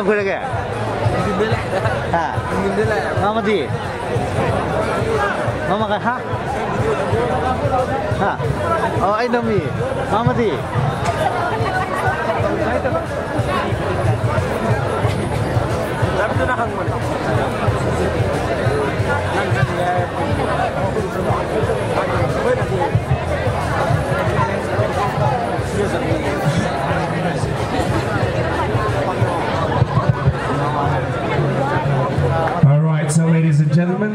Kuilage? Mama di? Mama ka ha? Ha? Oh, I know me. Mama di? All right, so ladies and gentlemen,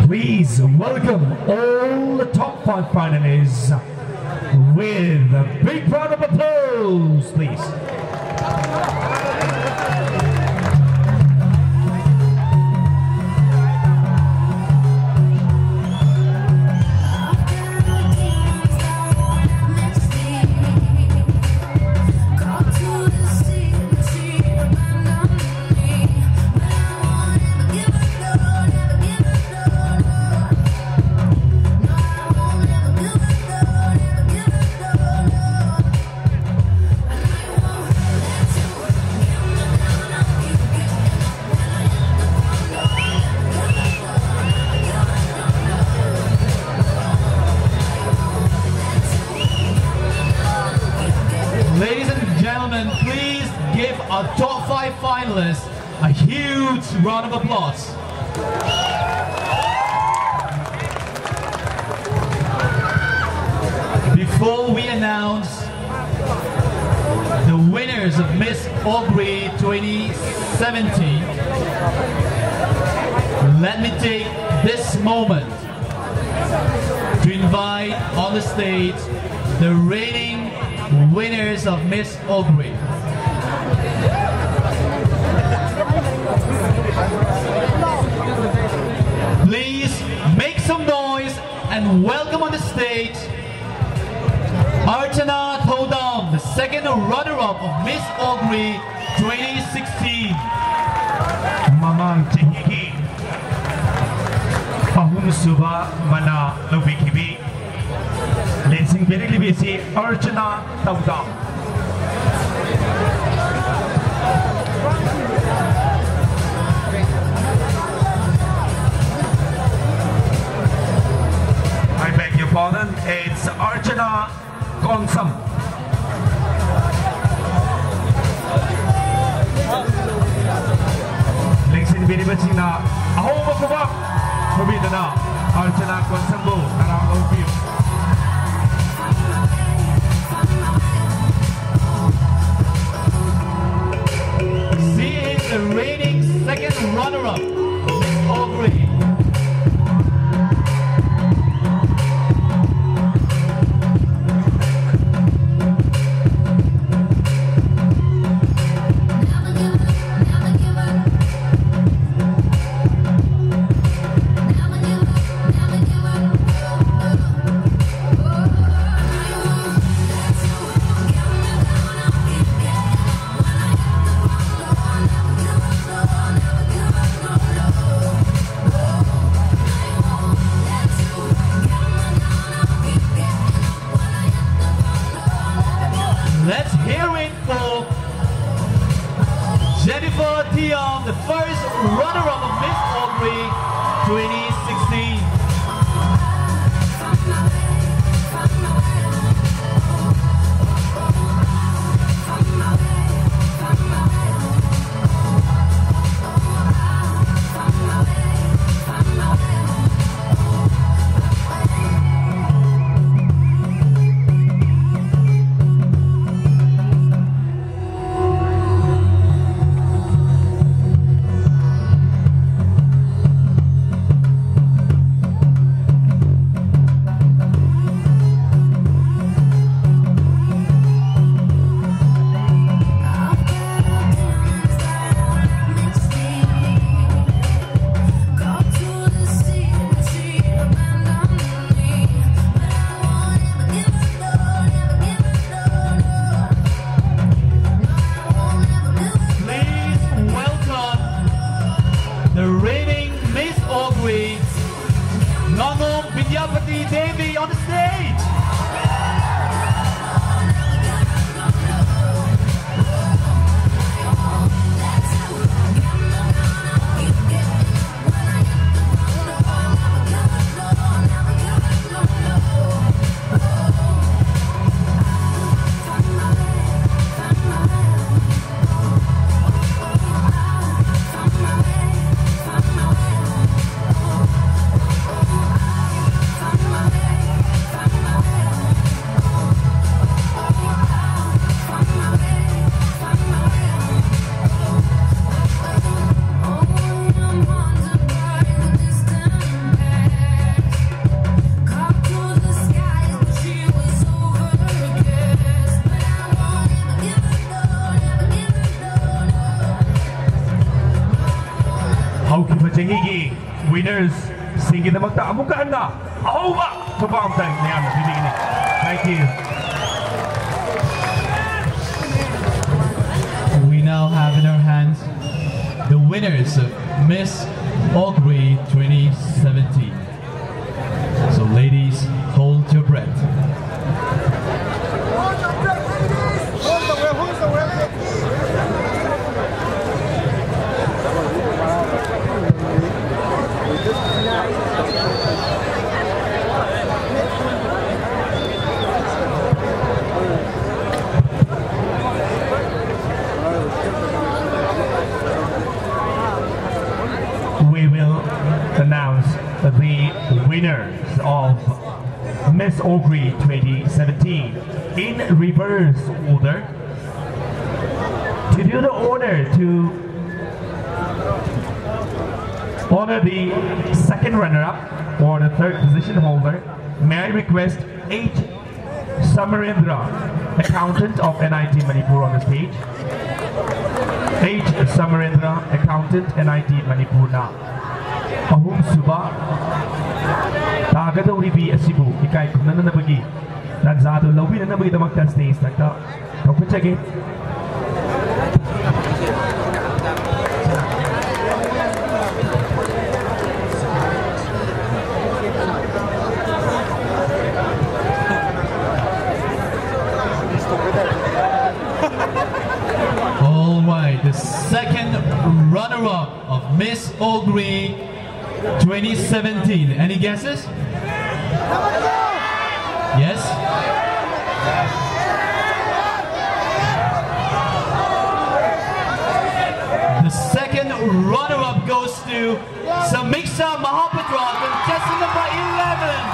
please welcome all the top 5 finalists with a big round of applause, please. Ladies and gentlemen, please give our top 5 finalists a huge round of applause. Before we announce the winners of Miss Aubrey 2017, let me take this moment to invite on the stage the reigning winners of Miss Aubrey. Please make some noise and welcome on the stage Archana Thodam, the second runner-up of Miss Aubrey 2016. Mamang Chihiki Pahum Suba Mana Lobikibi Lensing Berilibisi Archana Thodam. I beg your pardon, it's Archana Konsam. Lensing Berilibisi na Ahoma Kubak Mabidana Archana Konsambu Narang Opium. She is the reigning second runner-up, Miss Aubrey. Let's hear it for Jennifer Thiam, the first runner-up of Miss Aubrey 2016. Devi on the stage. winners singgidamagta amukaan na awa kabangtang niyan bibigyan. Thank you. We now have in our hands the winners of Miss Aubrey 2017. So ladies, hold your breath. We will announce the winners of Miss Aubrey 2017 in reverse order. To do the honor to honor the second runner-up or the third position holder, may I request H. Samarendra, accountant of NIT Manipur, on the stage. H. Samarendra, accountant, NIT Manipur na. Ahum Suba, Tagadaw Ribi Asibu, Ikai Kunanabagi, Nanzado Lawin and Nabagi Damakta stage like that. Don't put again. Alright, the second runner-up of Miss Aubrey 2017. Any guesses? Yes? The second runner-up goes to Samiksha Mahapatra, contestant number 11.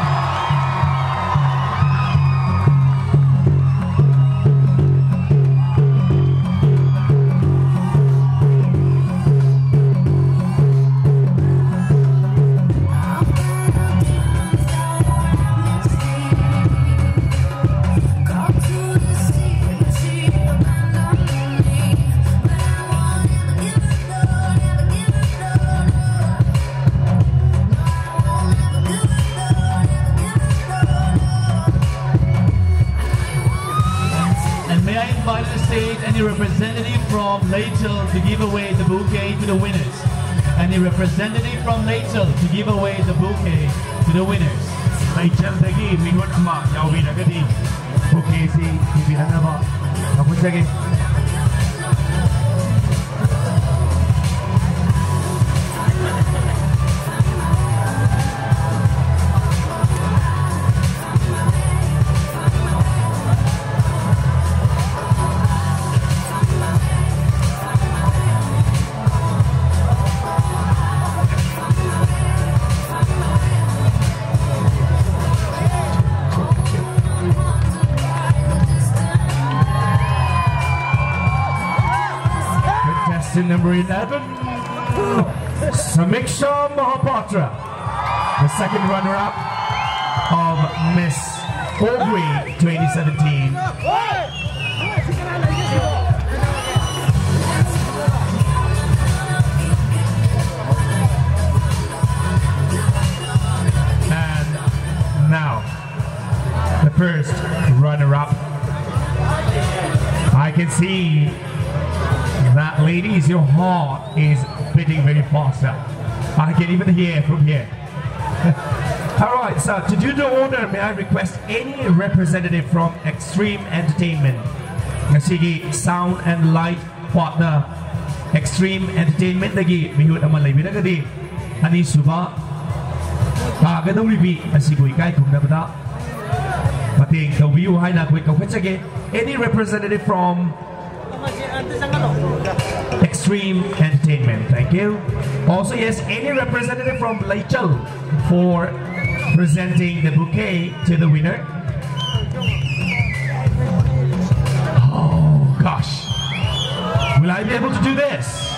Invite to the stage any representative from Laychal to give away the bouquet to the winners. Any representative from Laychal to give away the bouquet to the winners. Laychal dagi mingot ma yawi nagadi bouquet si ibigana ba. Tapos lagi. Number 11, Samiksha Mahapatra, the second runner-up of Miss Aubrey 2017. And now, the first runner-up. I can see that, ladies, your heart is beating very fast. I can even hear from here. Alright, so to do the honor, may I request any representative from Extreme Entertainment? Sige, sound and light partner, Extreme Entertainment lagi, mihut naman lagi binagadi. Ani suba, kagadong ribi, asigoy kay kung nabata. Pating kawiyo hay na kuwi kawetsage. Any representative from Extreme Entertainment, thank you. Also, yes, any representative from Laychal for presenting the bouquet to the winner. Oh gosh, will I be able to do this?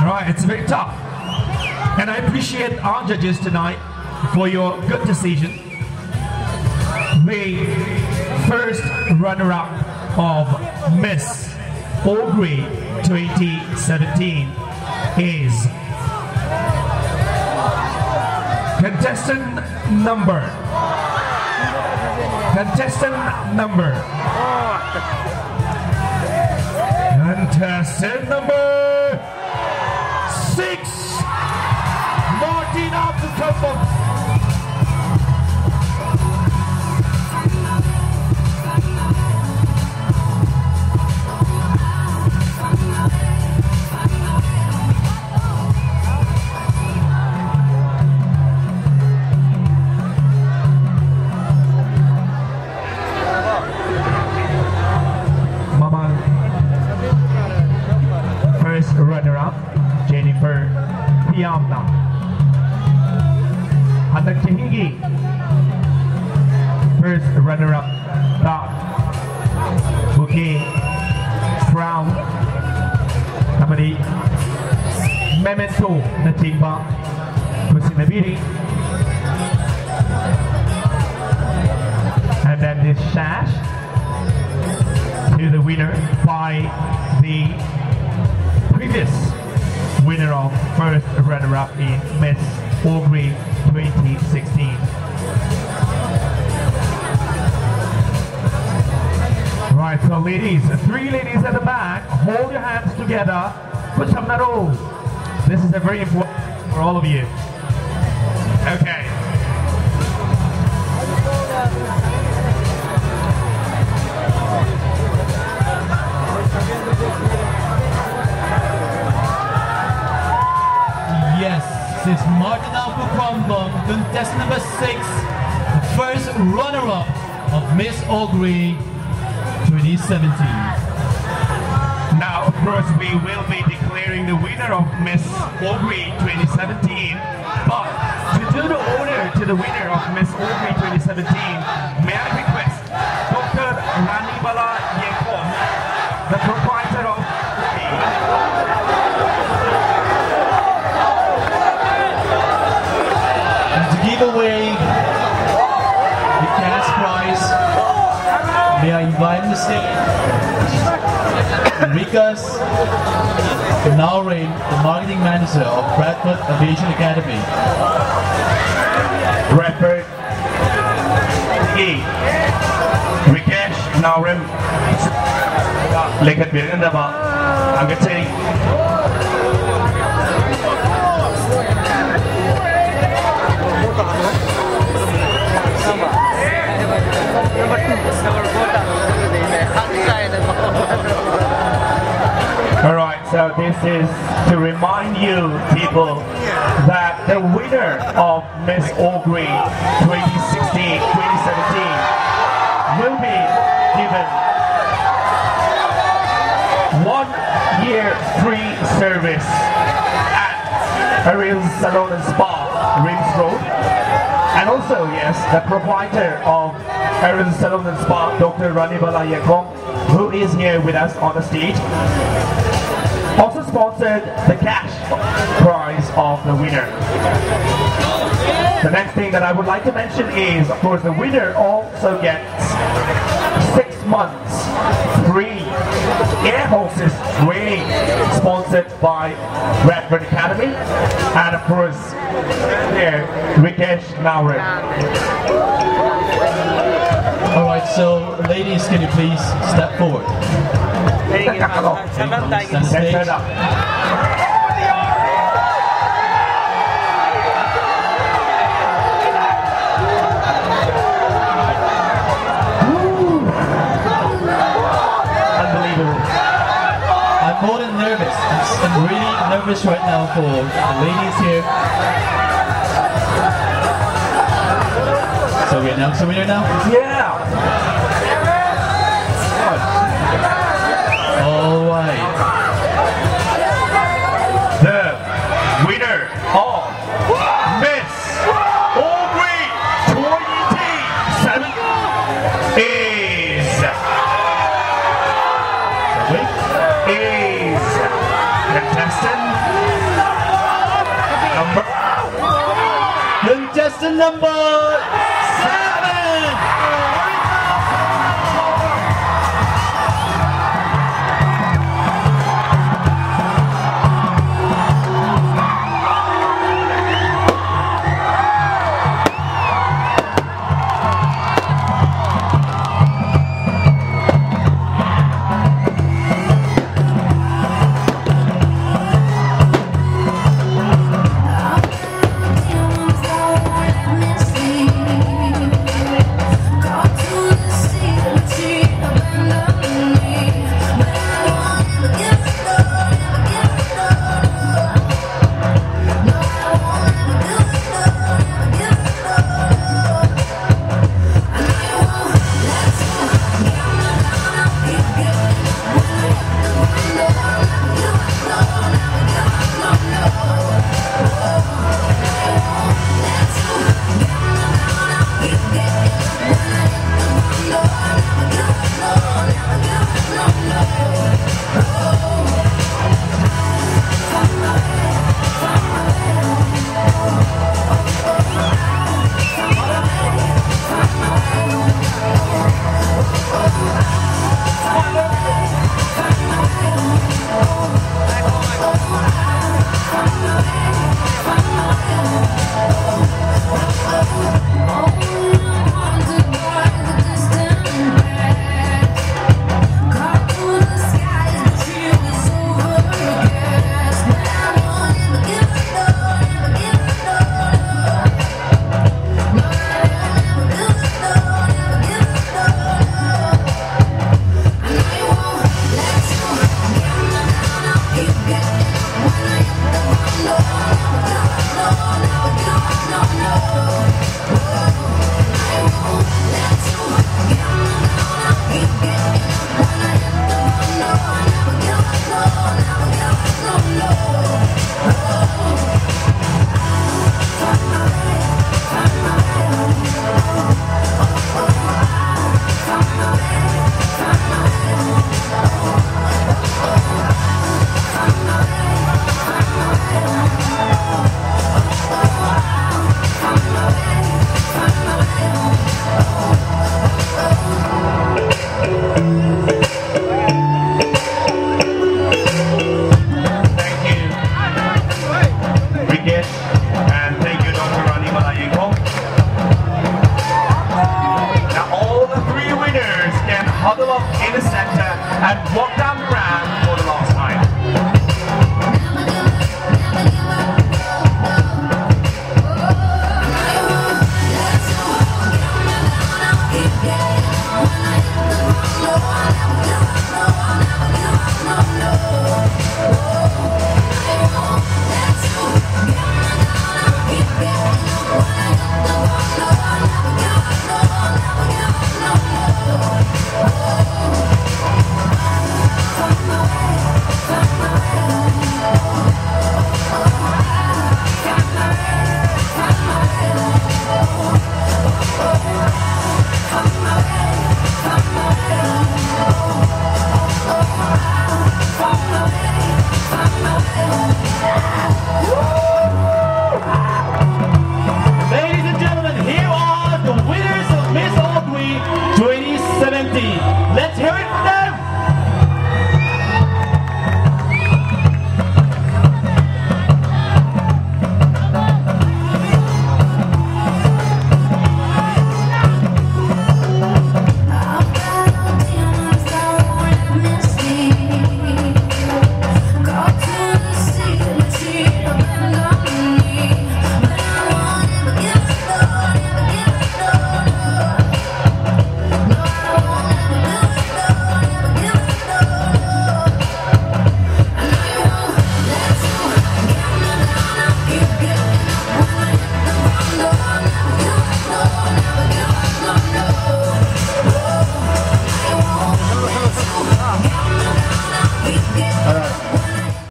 Right, it's very tough, and I appreciate our judges tonight for your good decision. The first runner-up of Miss Aubrey 2017 is Contestant number. Contestant number. Contestant number 6. Martin Abdulkarim. First runner-up, Jennifer Piamna. Handak Chihigi. First runner-up, Dot Bouquet Crown. Kamari Memento Natimba Kusinabiri. And then this sash to the winner by the previous winner of first runner-up in Miss Aubrey 2016. Right, so ladies, 3 ladies at the back, hold your hands together. Kuchamnaro. This is a very important for all of you. Okay. Yes, this is Martin Abdulkarim, contestant number 6, the first runner-up of Miss Aubrey 2017. Now, of course, we will be declaring the winner of Miss Aubrey 2017, but to do the honor to the winner of Miss Aubrey 2017, may I request Dr. Ranibala Yekon, the proprietor of Give away the cash prize. May I invite the stage Rikas Naurain, the marketing manager of Bradford Aviation Academy. Bradford Rikesh Naurain Lekat Birin Daba Agatay. Alright, so this is to remind you people that the winner of Miss Aubrey 2016-2017 will be given 1 year free service at Ariel's Salon and Spa, Rims Road. And also, yes, the proprietor of Ariel's Salon and Spa, Dr. Ranibala Yekon, who is here with us on the stage, also sponsored the cash prize of the winner. The next thing that I would like to mention is, of course, the winner also gets 6 months free air hostess training sponsored by Bradford Academy, and of course, there, Rikesh Naurain. Alright, so ladies, can you please step forward? Stand on the stage. I'm more than nervous. I'm really nervous right now for the ladies here. So we announce the winner now? Yeah! Alright. The winner of Miss Aubrey 2017 is contestant number 7.